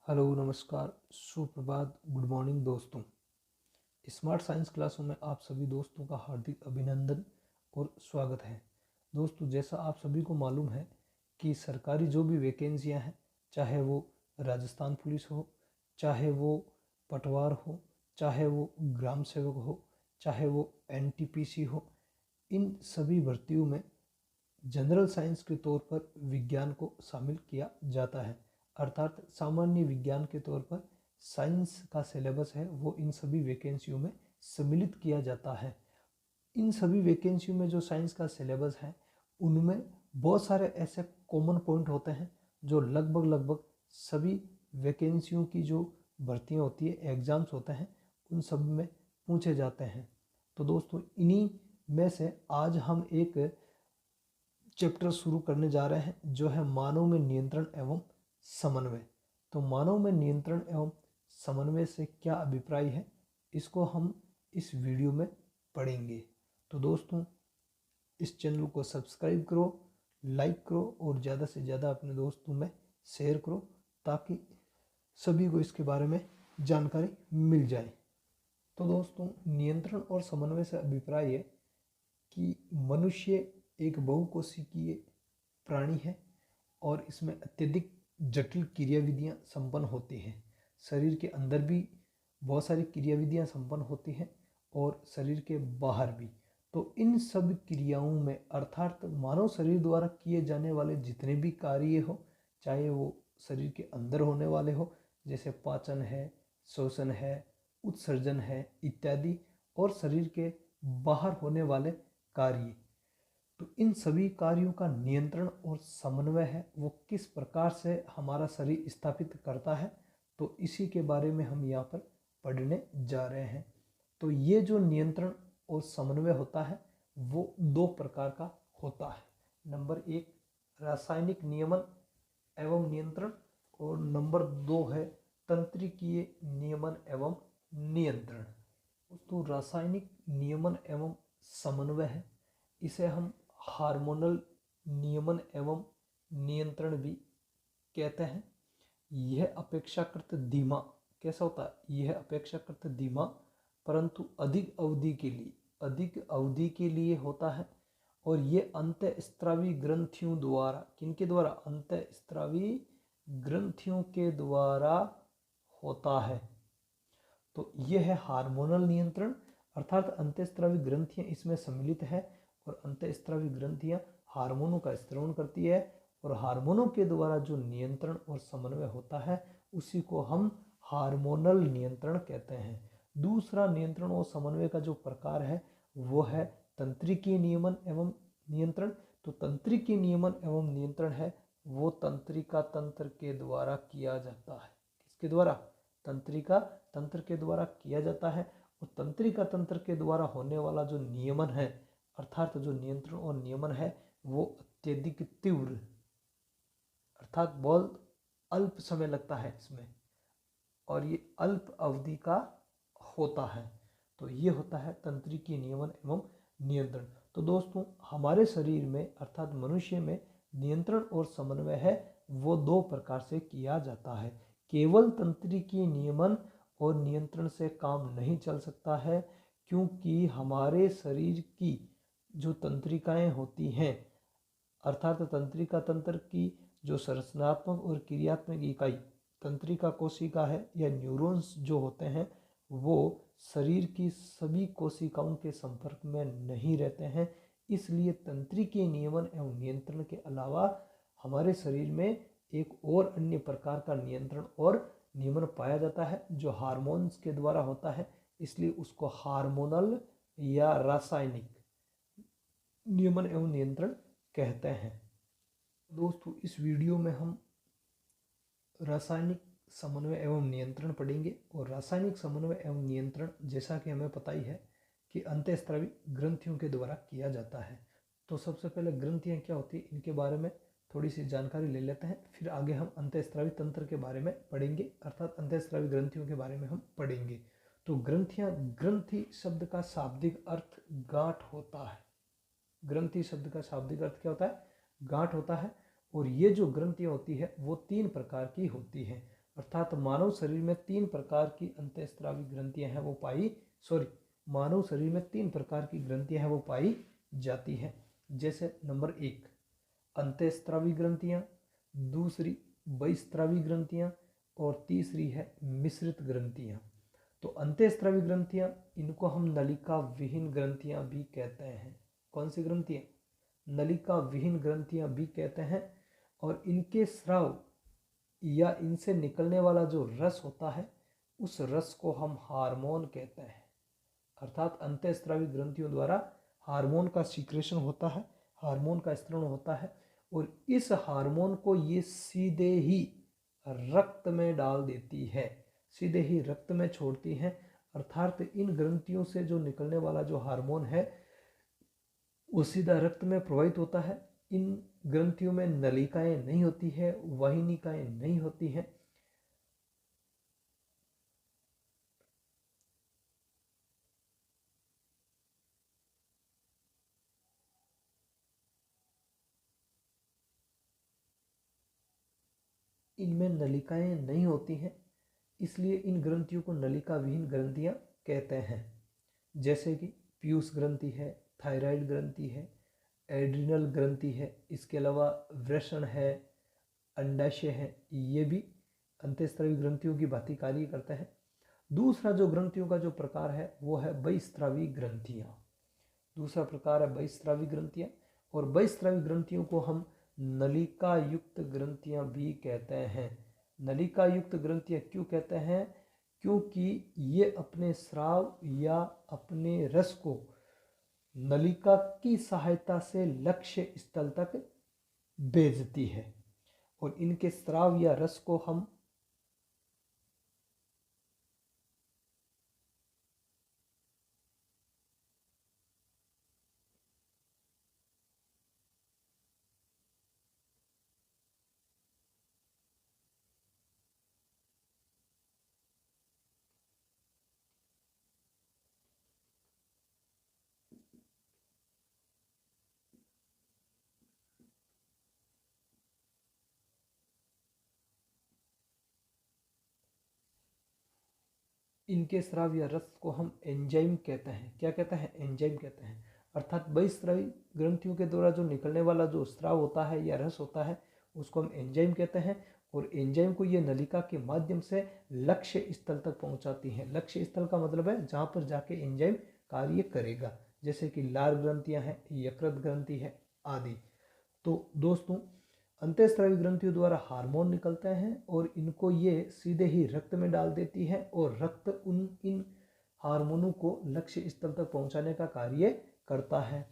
Hello नमस्कार सुप्रभात good morning दोस्तों। स्मार्ट साइंस क्लासों में आप सभी दोस्तों का हार्दिक अभिनंदन और स्वागत है। दोस्तों, जैसा आप सभी को मालूम है कि सरकारी जो भी वैकेंसियां हैं, चाहे वो राजस्थान पुलिस हो, चाहे वो पटवार हो, चाहे वो ग्राम सेवक हो, चाहे वो एनटीपीसी हो, इन सभी भर्तियों में जनरल साइंस के तौर पर विज्ञान को शामिल किया जाता है। अर्थात सामान्य विज्ञान के तौर पर साइंस का सिलेबस है वो इन सभी वैकेंसियों में सम्मिलित किया जाता है। इन सभी वैकेंसियों में जो साइंस का सिलेबस है उनमें बहुत सारे ऐसे कॉमन पॉइंट होते हैं जो लगभग सभी वैकेंसियों की जो भर्तियां होती है, एग्जाम्स होते हैं, उन सब में पूछे जाते हैं। तो दोस्तों, इन्हीं में से आज हम एक चैप्टर शुरू करने जा रहे हैं जो है मानव में नियंत्रण एवं समन्वय। तो मानव में नियंत्रण एवं समन्वय से क्या अभिप्राय है, इसको हम इस वीडियो में पढ़ेंगे। तो दोस्तों, इस चैनल को सब्सक्राइब करो, लाइक करो और ज़्यादा से ज़्यादा अपने दोस्तों में शेयर करो ताकि सभी को इसके बारे में जानकारी मिल जाए। तो दोस्तों, नियंत्रण और समन्वय से अभिप्राय है कि मनुष्य एक बहुकोशिकीय प्राणी है और इसमें अत्यधिक जटिल क्रियाविधियां संपन्न होती हैं। शरीर के अंदर भी बहुत सारी क्रियाविधियां संपन्न होती हैं और शरीर के बाहर भी। तो इन सब क्रियाओं में अर्थात मानव शरीर द्वारा किए जाने वाले जितने भी कार्य हो, चाहे वो शरीर के अंदर होने वाले हो जैसे पाचन है, श्वसन है, उत्सर्जन है इत्यादि, और शरीर के बाहर होने वाले कार्य, तो इन सभी कार्यों का नियंत्रण और समन्वय है वो किस प्रकार से हमारा शरीर स्थापित करता है, तो इसी के बारे में हम यहाँ पर पढ़ने जा रहे हैं। तो ये जो नियंत्रण और समन्वय होता है वो दो प्रकार का होता है। नंबर 1 रासायनिक नियमन एवं नियंत्रण और नंबर 2 है तंत्रिकीय नियमन एवं नियंत्रण। तो रासायनिक नियमन एवं समन्वय है, इसे हम हार्मोनल नियमन एवं नियंत्रण भी कहते हैं। यह अपेक्षाकृत धीमा कैसा होता है, यह अपेक्षाकृत धीमा परंतु अधिक अवधि के लिए होता है और ये अंतःस्रावी ग्रंथियों द्वारा, किनके द्वारा, अंतःस्रावी ग्रंथियों के द्वारा होता है। तो यह है हार्मोनल नियंत्रण, अर्थात अंतःस्रावी ग्रंथियां इसमें सम्मिलित है और अंतःस्रावी ग्रंथियां हार्मोनों का स्रावन करती है और हार्मोनों के द्वारा जो नियंत्रण और समन्वय होता है उसी को हम हार्मोनल नियंत्रण कहते हैं। दूसरा नियंत्रण और समन्वय का जो प्रकार है वो है तंत्रिकीय नियमन एवं नियंत्रण। तो तंत्रिकीय नियमन एवं नियंत्रण है वो तंत्रिका तंत्र के द्वारा किया जाता है। किसके द्वारा, तंत्रिका तंत्र के द्वारा किया जाता है। और तंत्रिका तंत्र के द्वारा होने वाला जो नियमन है, अर्थात जो नियंत्रण और नियमन है वो अत्यधिक तीव्र, अर्थात बहुत अल्प समय लगता है इसमें और ये अल्प अवधि का होता है। तो ये होता है तंत्रिकीय नियमन एवं नियंत्रण। तो दोस्तों, हमारे शरीर में अर्थात मनुष्य में नियंत्रण और समन्वय है वो दो प्रकार से किया जाता है। केवल तंत्रिकीय नियमन और नियंत्रण से काम नहीं चल सकता है क्योंकि हमारे शरीर की जो तंत्रिकाएं होती हैं, अर्थात तंत्रिका तंत्र की जो संरचनात्मक और क्रियात्मक इकाई तंत्रिका कोशिका है या न्यूरॉन्स जो होते हैं वो शरीर की सभी कोशिकाओं के संपर्क में नहीं रहते हैं। इसलिए तंत्रिकीय नियमन एवं नियंत्रण के अलावा हमारे शरीर में एक और अन्य प्रकार का नियंत्रण और नियमन पाया जाता है जो हार्मोन्स के द्वारा होता है, इसलिए उसको हार्मोनल या रासायनिक नियमन एवं नियंत्रण कहते हैं। दोस्तों, इस वीडियो में हम रासायनिक समन्वय एवं नियंत्रण पढ़ेंगे और रासायनिक समन्वय एवं नियंत्रण जैसा कि हमें पता ही है कि अंतःस्रावी ग्रंथियों के द्वारा किया जाता है। तो सबसे पहले ग्रंथियां क्या होती है इनके बारे में थोड़ी सी जानकारी ले लेते हैं, फिर आगे हम अंतःस्रावी तंत्र के बारे में पढ़ेंगे, अर्थात अंतःस्रावी ग्रंथियों के बारे में हम पढ़ेंगे। तो ग्रंथियां, ग्रंथि शब्द का शाब्दिक अर्थ गांठ होता है। ग्रंथि शब्द का शाब्दिक अर्थ क्या होता है, गांठ होता है। और ये जो ग्रंथियां होती है वो तीन प्रकार की होती हैं। अर्थात मानव शरीर में 3 प्रकार की अंतःस्रावी ग्रंथियां हैं वो मानव शरीर में 3 प्रकार की ग्रंथियां हैं वो पाई जाती हैं। जैसे नंबर 1 अंतःस्रावी ग्रंथियां, दूसरी बहिस्रावी ग्रंथियां और तीसरी है मिश्रित ग्रंथियां। तो अंतःस्रावी ग्रंथियां, इनको हम नलिका विहीन ग्रंथियां भी कहते हैं। कौन सी ग्रंथियां? नलिका विहीन ग्रंथियां भी कहते हैं। और इनके स्राव या इनसे निकलने वाला जो रस होता है उस रस को हम हार्मोन कहते हैं। अर्थात अंतःस्रावी ग्रंथियों द्वारा हार्मोन का सीक्रेशन होता है, हार्मोन का स्त्रवण होता है और इस हार्मोन को ये सीधे ही रक्त में डाल देती है, सीधे ही रक्त में छोड़ती हैं। अर्थात इन ग्रंथियों से जो निकलने वाला जो हार्मोन है वो सीधा रक्त में प्रवाहित होता है। इन ग्रंथियों में नलिकाएं नहीं होती है, वाहिनिकाएं नहीं होती हैं। इनमें नलिकाएं नहीं होती हैं, इसलिए इन ग्रंथियों को नलिका विहीन ग्रंथियां कहते हैं। जैसे कि पीयूष ग्रंथि है, थायराइड ग्रंथि है, एड्रिनल ग्रंथि है, इसके अलावा वृषण है, अंडाशय है, ये भी अंतःस्रावी ग्रंथियों की भांति कार्य करते हैं। दूसरा जो ग्रंथियों का जो प्रकार है वो है बहिस्रावी ग्रंथियां। दूसरा प्रकार है बहिस्रावी ग्रंथियां। और बहिस्रावी ग्रंथियों को हम नलिका युक्त ग्रंथियां भी कहते हैं। नलिका युक्त ग्रंथियां क्यों कहते हैं? क्योंकि ये अपने स्राव या अपने रस को नलिका की सहायता से लक्ष्य स्थल तक भेजती है और इनके स्राव या रस को हम इनके स्राव या रस को हम एंजाइम कहते हैं। क्या कहते हैं? एंजाइम कहते हैं। अर्थात बहिस्रावी ग्रंथियों के द्वारा जो निकलने वाला जो स्राव होता है या रस होता है उसको हम एंजाइम कहते हैं और एंजाइम को ये नलिका के माध्यम से लक्ष्य स्थल तक पहुंचाती है। लक्ष्य स्थल का मतलब है जहां पर जाके एंजाइम कार्य करेगा, जैसे कि लार ग्रंथियां हैं, यकृत ग्रंथि है आदि। तो दोस्तों, अंतःस्रावी ग्रंथियों द्वारा हार्मोन निकलते हैं और इनको ये सीधे ही रक्त में डाल देती है और रक्त इन हार्मोनों को लक्ष्य स्थल तक पहुंचाने का कार्य करता है।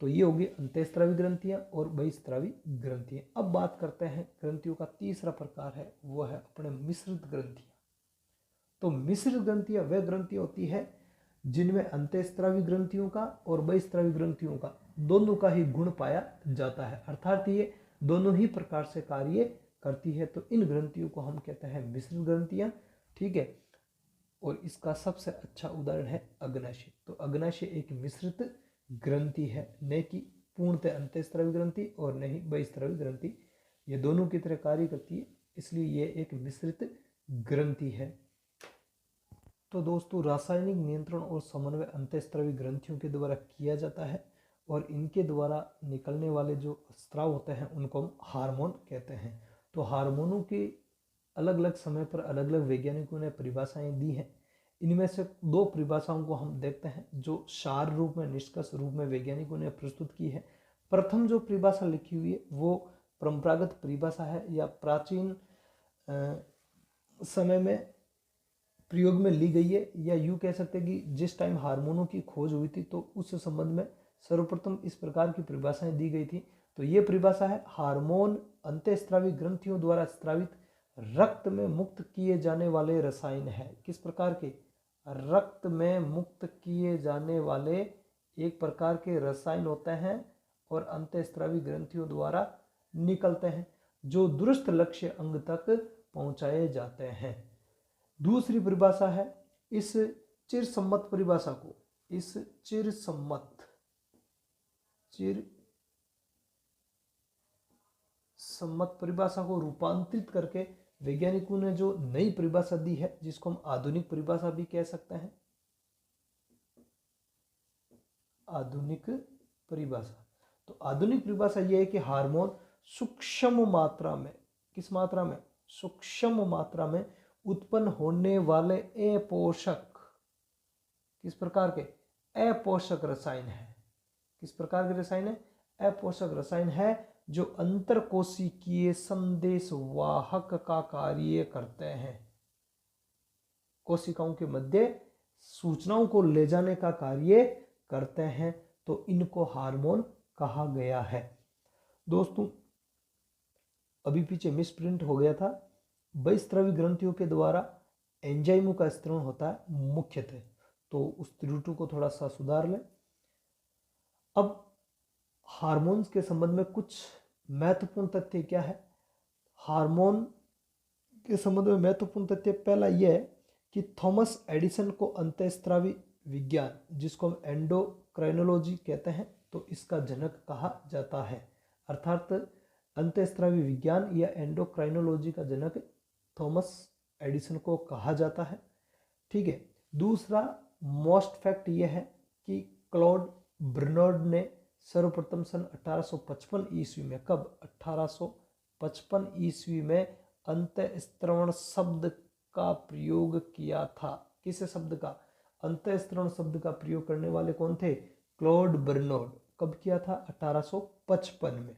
तो ये होगी अंतःस्रावी ग्रंथियां और बहिस्रावी ग्रंथियां। अब बात करते हैं ग्रंथियों का तीसरा प्रकार है, वो है अपने मिश्रित ग्रंथियां। तो मिश्रित ग्रंथियां वह ग्रंथियां होती है जिनमें अंतःस्रावी ग्रंथियों का और बहिस्रावी ग्रंथियों का दोनों का ही गुण पाया जाता है। अर्थात ये दोनों ही प्रकार से कार्य करती है। तो इन ग्रंथियों को हम कहते हैं मिश्रित ग्रंथियां। ठीक है। और इसका सबसे अच्छा उदाहरण है अग्नाशय। तो अग्नाशय एक मिश्रित ग्रंथि है, न कि पूर्णतः अंतःस्रावी ग्रंथि और न ही बहिस्रावी ग्रंथि। ये दोनों की तरह कार्य करती है, इसलिए ये एक मिश्रित ग्रंथि है। तो दोस्तों, रासायनिक नियंत्रण और समन्वय अंतःस्रावी ग्रंथियों के द्वारा किया जाता है और इनके द्वारा निकलने वाले जो स्राव होते हैं उनको हम हार्मोन कहते हैं। तो हार्मोनों की अलग अलग समय पर अलग अलग वैज्ञानिकों ने परिभाषाएं दी हैं। इनमें से 2 परिभाषाओं को हम देखते हैं जो सार रूप में, निष्कर्ष रूप में वैज्ञानिकों ने प्रस्तुत की है। प्रथम जो परिभाषा लिखी हुई है वो परंपरागत परिभाषा है या प्राचीन समय में प्रयोग में ली गई है, या यूँ कह सकते हैं कि जिस टाइम हार्मोनों की खोज हुई थी तो उस संबंध में सर्वप्रथम इस प्रकार की परिभाषाएं दी गई थी। तो ये परिभाषा है, हार्मोन अंतःस्रावी ग्रंथियों द्वारा स्रावित रक्त में मुक्त किए जाने वाले रसायन है। किस प्रकार के? रक्त में मुक्त किए जाने वाले एक प्रकार के रसायन होते हैं और अंतःस्रावी ग्रंथियों द्वारा निकलते हैं जो दुरुस्त लक्ष्य अंग तक पहुंचाए जाते हैं। दूसरी परिभाषा है, इस चिरसम्मत परिभाषा को, इस चिरसम्मत परिभाषा को रूपांतरित करके वैज्ञानिकों ने जो नई परिभाषा दी है, जिसको हम आधुनिक परिभाषा भी कह सकते हैं, आधुनिक परिभाषा। तो आधुनिक परिभाषा यह है कि हार्मोन सूक्ष्म मात्रा में, किस मात्रा में, सूक्ष्म मात्रा में उत्पन्न होने वाले अपोषक, किस प्रकार के, अपोषक रसायन है। किस प्रकार के रसायन है, अपोषक रसायन है, जो अंतरकोशिकीय संदेश वाहक का कार्य करते हैं। कोशिकाओं के मध्य सूचनाओं को ले जाने का कार्य करते हैं, तो इनको हार्मोन कहा गया है। दोस्तों अभी पीछे मिसप्रिंट हो गया था, बहिस्रावी ग्रंथियों के द्वारा एंजाइमों का स्त्रवण होता है मुख्यतः, तो उस त्रुटि को थोड़ा सा सुधार लें। अब हार्मोन्स के संबंध में कुछ महत्वपूर्ण तथ्य क्या है। हार्मोन के संबंध में महत्वपूर्ण तथ्य पहला यह है कि थॉमस एडिसन को अंतःस्रावी विज्ञान, जिसको हम एंडोक्राइनोलॉजी कहते हैं, तो इसका जनक कहा जाता है। अर्थात अंतःस्रावी विज्ञान या एंडोक्राइनोलॉजी का जनक थॉमस एडिसन को कहा जाता है। ठीक है। दूसरा मोस्ट फैक्ट यह है कि क्लॉड बर्नर्ड ने सर्वप्रथम सन 1855 ईस्वी में, कब, 1855 ईस्वी में अंतःस्रवण शब्द का प्रयोग किया था। किस शब्द का, अंतःस्रवण शब्द का प्रयोग करने वाले कौन थे, क्लॉड बर्नर्ड। कब किया था, 1855 में।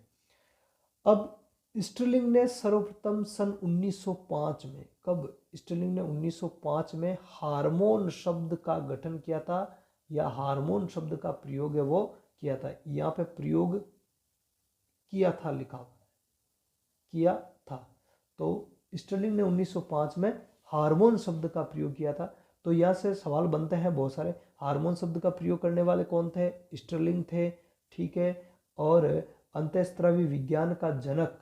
अब स्टिरलिंग ने सर्वप्रथम सन 1905 में, कब, स्टिरलिंग ने 1905 में हार्मोन शब्द का गठन किया था, या हार्मोन शब्द का प्रयोग है वो किया था। यहाँ पे प्रयोग किया था लिखा, किया था। तो स्टिरलिंग ने 1905 में हार्मोन शब्द का प्रयोग किया था। तो यहाँ से सवाल बनते हैं बहुत सारे, हार्मोन शब्द का प्रयोग करने वाले कौन थे, स्टिरलिंग थे। ठीक है। और अंतःस्रावी विज्ञान का जनक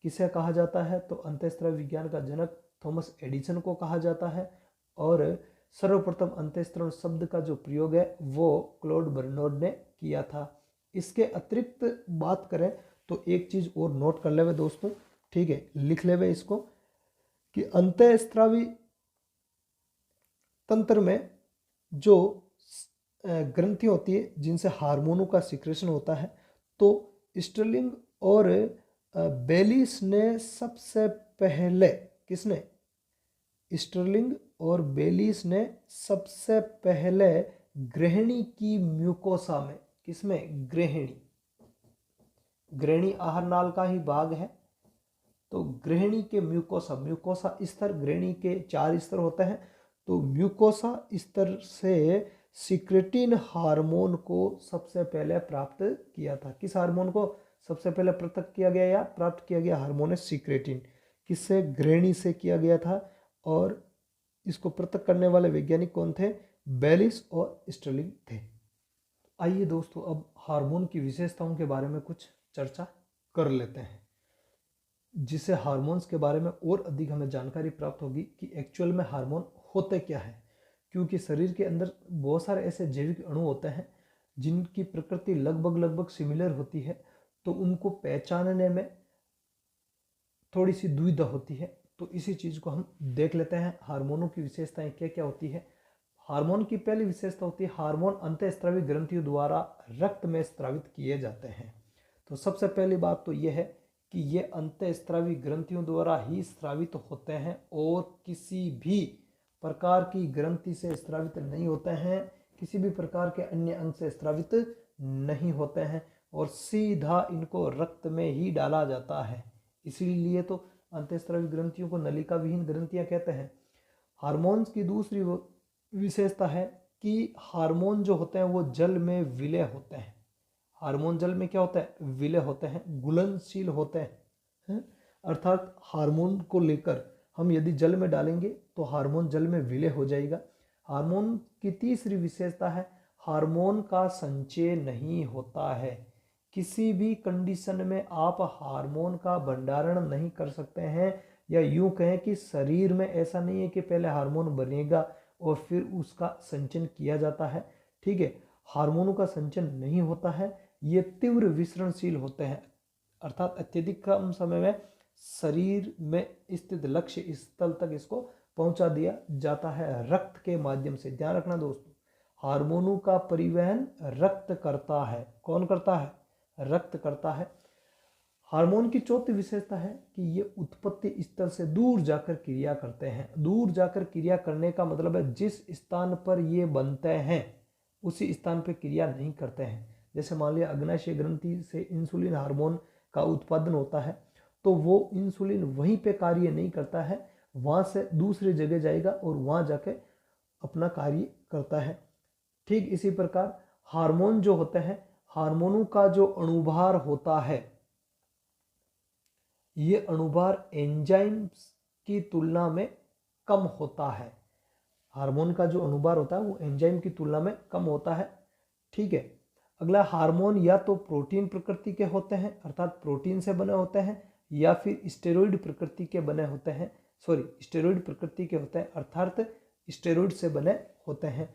किसे कहा जाता है, तो अंतःस्रावी विज्ञान का जनक थॉमस एडिसन को कहा जाता है। और सर्वप्रथम अंतःस्रवण शब्द का जो प्रयोग है वो क्लॉड बर्नर्ड ने किया था। इसके अतिरिक्त बात करें तो एक चीज और नोट कर लेवे दोस्तों, ठीक है, लिख लेवे इसको, कि अंतःस्रावी तंत्र में जो ग्रंथि होती है जिनसे हार्मोनों का सिक्रेशन होता है, तो स्टिरलिंग और बेलिस ने सबसे पहले, किसने, स्टिरलिंग और बेलिस ने सबसे पहले ग्रहणी की म्यूकोसा में, किसमें, ग्रहणी, ग्रहणी आहार नाल का ही भाग है, तो ग्रहणी के म्यूकोसा, म्यूकोसा स्तर, ग्रहणी के 4 स्तर होते हैं, तो म्यूकोसा स्तर से सिक्रेटिन हार्मोन को सबसे पहले प्राप्त किया था। किस हार्मोन को सबसे पहले पृथक किया गया या प्राप्त किया गया, हार्मोन है सिक्रेटिन। किससे, ग्रहणी से किया गया था। और इसको पृथक करने वाले वैज्ञानिक कौन थे, बेलिस और स्टिरलिंग थे। आइए दोस्तों अब हार्मोन की विशेषताओं के बारे में कुछ चर्चा कर लेते हैं, जिससे हार्मोन्स के बारे में और अधिक हमें जानकारी प्राप्त होगी कि एक्चुअल में हार्मोन होते क्या है। क्योंकि शरीर के अंदर बहुत सारे ऐसे जैविक अणु होते हैं जिनकी प्रकृति लगभग सिमिलर होती है, तो उनको पहचानने में थोड़ी सी दुविधा होती है। तो इसी चीज को हम देख लेते हैं, हार्मोनों की विशेषताएं क्या क्या होती है। हार्मोन की पहली विशेषता होती है, हार्मोन अंतःस्रावी ग्रंथियों द्वारा रक्त में स्रावित किए जाते हैं। तो सबसे पहली बात तो यह है कि ये अंतःस्रावी ग्रंथियों द्वारा ही स्रावित होते हैं और किसी भी प्रकार की ग्रंथि से स्रावित नहीं होते हैं, किसी भी प्रकार के अन्य अंग से स्रावित नहीं होते हैं, और सीधा इनको रक्त में ही डाला जाता है। इसीलिए तो अंतःस्रावी ग्रंथियों को नलिका विहीन ग्रंथियां कहते हैं। हार्मोन्स की दूसरी विशेषता है कि हार्मोन जो होते हैं वो जल में विलय होते हैं। हार्मोन जल में क्या होता है, विलय होते हैं, घुलनशील होते हैं। अर्थात हार्मोन को लेकर हम यदि जल में डालेंगे तो हार्मोन जल में विलय हो जाएगा। हार्मोन की तीसरी विशेषता है, हार्मोन का संचय नहीं होता है। किसी भी कंडीशन में आप हार्मोन का भंडारण नहीं कर सकते हैं, या यूं कहें कि शरीर में ऐसा नहीं है कि पहले हार्मोन बनेगा और फिर उसका संचयन किया जाता है। ठीक है, हार्मोनों का संचयन नहीं होता है, ये तीव्र विसरणशील होते हैं, अर्थात अत्यधिक कम समय में शरीर में स्थित लक्ष्य स्थल तक इसको पहुंचा दिया जाता है रक्त के माध्यम से। ध्यान रखना दोस्तों, हार्मोनों का परिवहन रक्त करता है। कौन करता है? रक्त करता है। हार्मोन की चौथी विशेषता है कि ये उत्पत्ति स्थल से दूर जाकर क्रिया करते हैं। दूर जाकर क्रिया करने का मतलब है जिस स्थान पर ये बनते हैं उसी स्थान पर क्रिया नहीं करते हैं। जैसे मान लिया अग्नाशय ग्रंथि से इंसुलिन हार्मोन का उत्पादन होता है, तो वो इंसुलिन वहीं पे कार्य नहीं करता है, वहाँ से दूसरी जगह जाएगा और वहाँ जाके अपना कार्य करता है। ठीक इसी प्रकार हार्मोन जो होते हैं, हार्मोनों का जो अणुभार होता है, ये अणुभार एंजाइम्स की तुलना में कम होता है। हार्मोन का जो अणुभार होता है वो एंजाइम की तुलना में कम होता है। ठीक है। अगला, हार्मोन या तो प्रोटीन प्रकृति के होते हैं अर्थात प्रोटीन से बने होते हैं, या फिर स्टेरॉइड प्रकृति के बने होते हैं, स्टेरॉइड प्रकृति के होते हैं अर्थात स्टेरॉइड से बने होते हैं।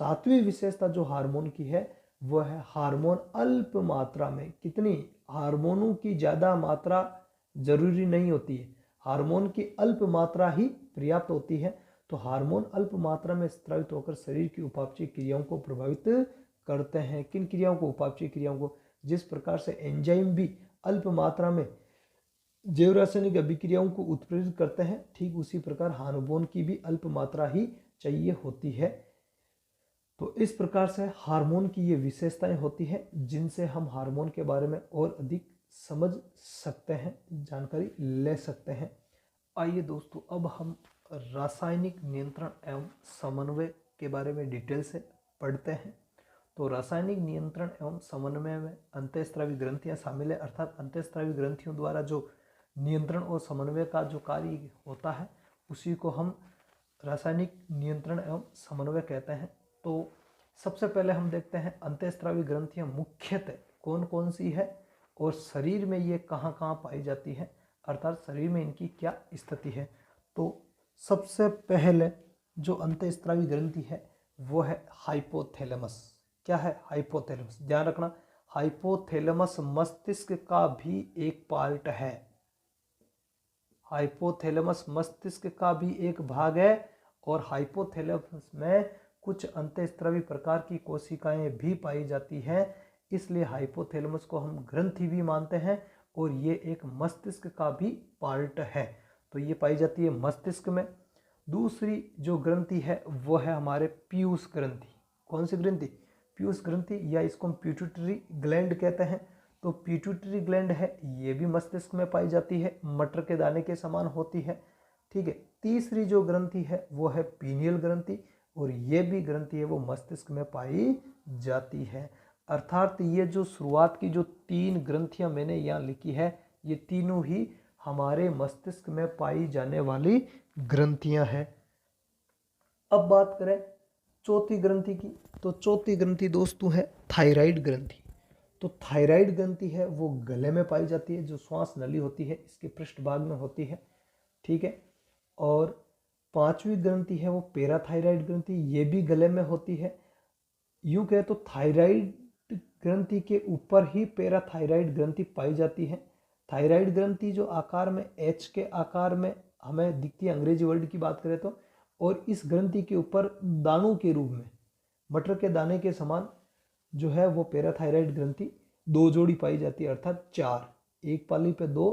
सातवीं विशेषता जो हार्मोन की है वो है हार्मोन अल्प मात्रा में। कितनी? हार्मोनों की ज़्यादा मात्रा जरूरी नहीं होती है, हार्मोन की अल्प मात्रा ही पर्याप्त होती है। तो हार्मोन अल्प मात्रा में स्रावित होकर शरीर की उपापचय क्रियाओं को प्रभावित करते हैं। किन क्रियाओं को? उपापचय क्रियाओं को। जिस प्रकार से एंजाइम भी अल्प मात्रा में जैव रासायनिक अभिक्रियाओं को उत्प्रेरित करते हैं, ठीक उसी प्रकार हार्मोन की भी अल्प मात्रा ही चाहिए होती है। तो इस प्रकार से हार्मोन की ये विशेषताएं होती हैं जिनसे हम हार्मोन के बारे में और अधिक समझ सकते हैं, जानकारी ले सकते हैं। आइए दोस्तों, अब हम रासायनिक नियंत्रण एवं समन्वय के बारे में डिटेल से पढ़ते हैं। तो रासायनिक नियंत्रण एवं समन्वय में अंतःस्रावी ग्रंथियां शामिल है, अर्थात अंतःस्रावी ग्रंथियों द्वारा जो नियंत्रण और समन्वय का जो कार्य होता है उसी को हम रासायनिक नियंत्रण एवं समन्वय कहते हैं। तो सबसे पहले हम देखते हैं अंतःस्रावी ग्रंथियां मुख्यतः कौन कौन सी है और शरीर में ये कहाँ कहाँ पाई जाती है, अर्थात शरीर में इनकी क्या स्थिति है। तो सबसे पहले जो अंतःस्रावी ग्रंथि है वो है हाइपोथैलेमस। क्या है? हाइपोथैलेमस। ध्यान रखना, हाइपोथैलेमस मस्तिष्क का भी एक पार्ट है। हाइपोथैलेमस मस्तिष्क का भी एक भाग है और हाइपोथैलेमस में कुछ अंतःस्रावी प्रकार की कोशिकाएं भी पाई जाती हैं, इसलिए हाइपोथैलेमस को हम ग्रंथि भी मानते हैं और ये एक मस्तिष्क का भी पार्ट है। तो ये पाई जाती है मस्तिष्क में। दूसरी जो ग्रंथि है वो है हमारे पीयूष ग्रंथि। कौन सी ग्रंथि? पीयूष ग्रंथि, या इसको हम पिट्यूटरी ग्लैंड कहते हैं। तो पिट्यूटरी ग्लैंड है, ये भी मस्तिष्क में पाई जाती है, मटर के दाने के समान होती है। ठीक है। तीसरी जो ग्रंथि है वो है पीनियल ग्रंथि, और ये भी ग्रंथि है वो मस्तिष्क में पाई जाती है। अर्थात ये जो शुरुआत की जो तीन ग्रंथियां मैंने यहाँ लिखी है, ये तीनों ही हमारे मस्तिष्क में पाई जाने वाली ग्रंथियां हैं। अब बात करें चौथी ग्रंथि की, तो चौथी ग्रंथि दोस्तों है थायराइड ग्रंथि। तो थायराइड ग्रंथि है वो गले में पाई जाती है, जो श्वास नली होती है इसके पृष्ठभाग में होती है। ठीक है। और पांचवी ग्रंथि है वो पैराथायराइड ग्रंथि, ये भी गले में होती है। यूं कहे तो थायराइड ग्रंथि के ऊपर ही पैराथायराइड ग्रंथि पाई जाती है। थायराइड ग्रंथि जो आकार में एच के आकार में हमें दिखती है, अंग्रेजी वर्ड की बात करें तो, और इस ग्रंथि के ऊपर दानों के रूप में मटर के दाने के समान जो है वो पैराथायराइड ग्रंथि दो जोड़ी पाई जाती है, अर्थात चार, एक पाली पे दो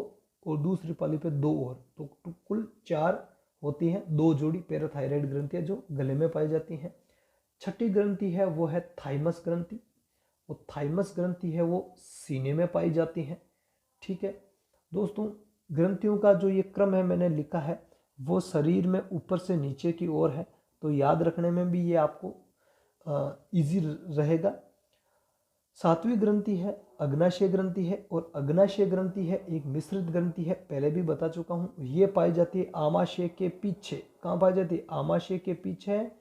और दूसरी पाली पे दो और, तो कुल चार होती हैं, दो जोड़ी पैराथायराइड ग्रंथियां जो गले में पाई जाती हैं। छठी ग्रंथि है वो है थाइमस ग्रंथि। वो थाइमस ग्रंथि है वो सीने में पाई जाती है। ठीक है दोस्तों, ग्रंथियों का जो ये क्रम है मैंने लिखा है वो शरीर में ऊपर से नीचे की ओर है, तो याद रखने में भी ये आपको इजी रहेगा। सातवीं ग्रंथि है अग्नाशय ग्रंथि है, और अग्नाशय ग्रंथि है एक मिश्रित ग्रंथि है, पहले भी बता चुका हूँ। ये पाई जाती है आमाशय के पीछे। कहाँ पाई जाती है? आमाशय के पीछे।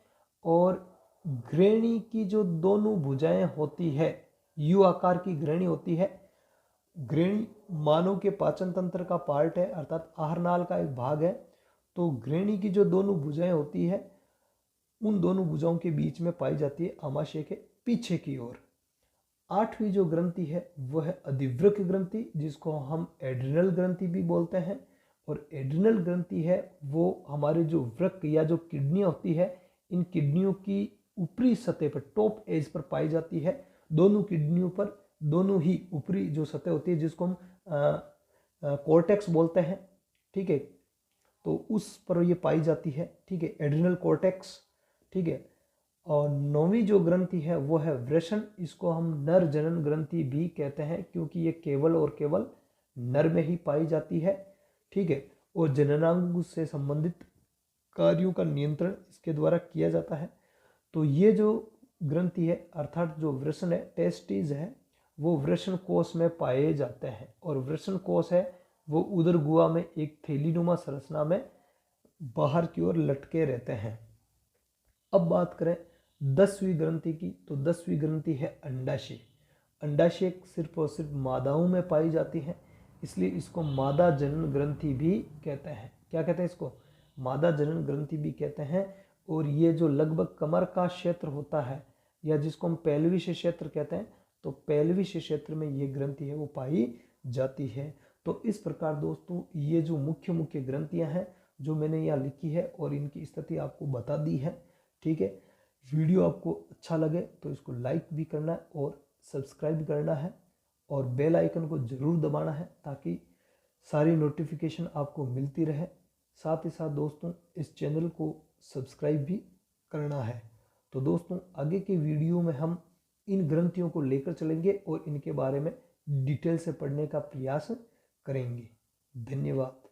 और ग्रेणी की जो दोनों भुजाएं होती है, यू आकार की ग्रेणी होती है। ग्रेणी मानव के पाचन तंत्र का पार्ट है, अर्थात आहार नाल का एक भाग है। तो ग्रेणी की जो दोनों भुजाएं होती है उन दोनों भुजाओं के बीच में पाई जाती है आमाशय के पीछे की ओर। आठवीं जो ग्रंथि है वो है अधिवृक्क ग्रंथि, जिसको हम एड्रिनल ग्रंथि भी बोलते हैं। और एड्रिनल ग्रंथि है वो हमारे जो वृक्क या जो किडनियाँ होती है, इन किडनियों की ऊपरी सतह पर, टॉप एज पर पाई जाती है। दोनों किडनियों पर, दोनों ही ऊपरी जो सतह होती है जिसको हम कॉर्टेक्स बोलते हैं, ठीक है, तो उस पर ये पाई जाती है, ठीक है, एड्रिनल कॉर्टेक्स, ठीक है। और 9वीं जो ग्रंथि है वो है वृषण। इसको हम नर जनन ग्रंथि भी कहते हैं क्योंकि ये केवल और केवल नर में ही पाई जाती है, ठीक है। और जननांग से संबंधित कार्यों का नियंत्रण इसके द्वारा किया जाता है। तो ये जो ग्रंथि है अर्थात जो वृषण है, टेस्टिस है, वो वृषण कोश में पाए जाते हैं। और वृषण कोश है वो उदर गुहा में एक थैलीनुमा संरचना में बाहर की ओर लटके रहते हैं। अब बात करें 10वीं ग्रंथि की, तो 10वीं ग्रंथि है अंडाशय। अंडाशय सिर्फ और सिर्फ मादाओं में पाई जाती है, इसलिए इसको मादा जनन ग्रंथि भी कहते हैं। क्या कहते हैं इसको? मादा जनन ग्रंथि भी कहते हैं। और ये जो लगभग कमर का क्षेत्र होता है या जिसको हम पेल्विस क्षेत्र कहते हैं, तो पेल्विस क्षेत्र में ये ग्रंथि है वो पाई जाती है। तो इस प्रकार दोस्तों ये जो मुख्य मुख्य ग्रंथियां हैं जो मैंने यहाँ लिखी है और इनकी स्थिति आपको बता दी है, ठीक है। वीडियो आपको अच्छा लगे तो इसको लाइक भी करना है और सब्सक्राइब करना है और बेल आइकन को ज़रूर दबाना है ताकि सारी नोटिफिकेशन आपको मिलती रहे। साथ ही साथ दोस्तों इस चैनल को सब्सक्राइब भी करना है। तो दोस्तों आगे के वीडियो में हम इन ग्रंथियों को लेकर चलेंगे और इनके बारे में डिटेल से पढ़ने का प्रयास करेंगे। धन्यवाद।